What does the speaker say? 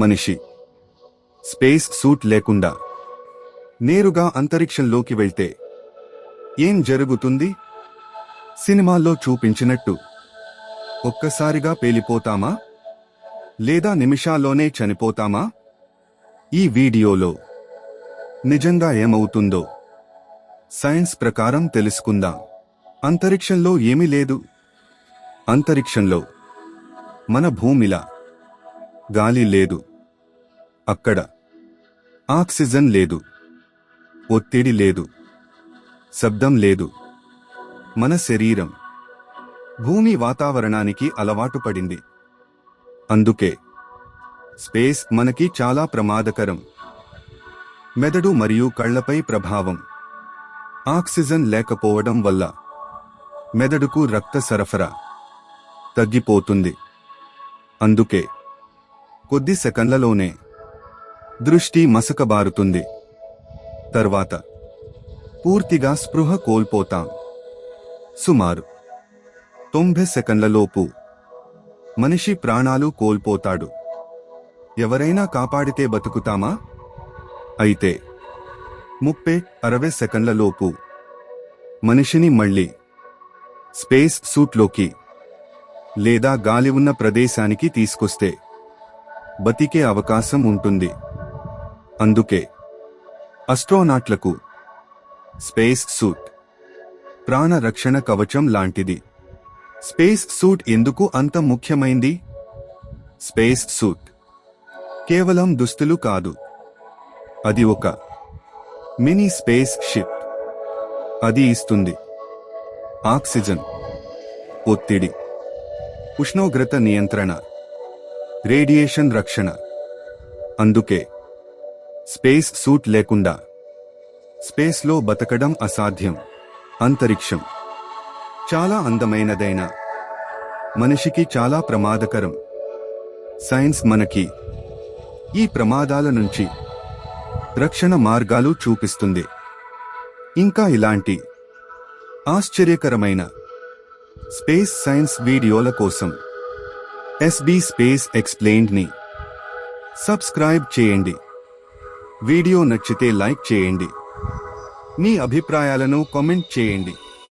మనిషి space suit లేకుండా నేరుగా అంతరిక్షంలోకి వెళ్తే ఏం జరుగుతుంది? సినిమాల్లో చూపించినట్టు ఒక్కసారిగా పేలిపోతామా? లేదా నిమిషాల్లోనే చనిపోతామా? ఈ వీడియోలో నిజంగా ఏమవుతుందో సైన్స్ ప్రకారం తెలుసుకుందాం. అంతరిక్షంలో ఏమీ లేదు. అంతరిక్షంలో మన భూమిలా గాలి లేదు. అక్కడ ఆక్సిజన్ లేదు, ఒత్తిడి లేదు, శబ్దం లేదు. మన శరీరం భూమి వాతావరణానికి అలవాటు పడింది. అందుకే స్పేస్ మనకి చాలా ప్రమాదకరం. మెదడు మరియు కళ్లపై ప్రభావం. ఆక్సిజన్ లేకపోవడం వల్ల మెదడుకు రక్త సరఫరా తగ్గిపోతుంది. అందుకే కొద్ది సెకన్లలోనే దృష్టి మసకబారుతుంది. తర్వాత పూర్తిగా స్పృహ కోల్పోతాం. సుమారు 90 సెకన్లలోపు మనిషి ప్రాణాలు కోల్పోతాడు. ఎవరైనా కాపాడితే బతుకుతామా? అయితే 30-60 సెకన్లలోపు మనిషిని మళ్ళీ స్పేస్ సూట్లోకి లేదా గాలి ఉన్న ప్రదేశానికి తీసుకొస్తే బతికే అవకాశం ఉంటుంది. అందుకే అస్ట్రోనాట్లకు స్పేస్ సూట్ ప్రాణ రక్షణ కవచం లాంటిది. స్పేస్ సూట్ ఎందుకు అంత ముఖ్యమైంది? స్పేస్ సూట్ కేవలం దుస్తులు కాదు, అది ఒక మినీ స్పేస్ షిప్. అది ఇస్తుంది ఆక్సిజన్, ఒత్తిడి, ఉష్ణోగ్రత నియంత్రణ, రేడియేషన్ రక్షణ. అందుకే స్పేస్ సూట్ లేకుండా స్పేస్లో బతకడం అసాధ్యం. అంతరిక్షం చాలా అందమైనదైనా మనిషికి చాలా ప్రమాదకరం. సైన్స్ మనకి ఈ ప్రమాదాల నుంచి రక్షణ మార్గాలు చూపిస్తుంది. ఇంకా ఇలాంటి ఆశ్చర్యకరమైన స్పేస్ సైన్స్ వీడియోల కోసం ఎస్బీ స్పేస్ ఎక్స్ప్లెయిన్డ్ ని సబ్స్క్రైబ్ చేయండి. వీడియో నచ్చితే లైక్ చేయండి. మీ అభిప్రాయాలను కామెంట్ చేయండి.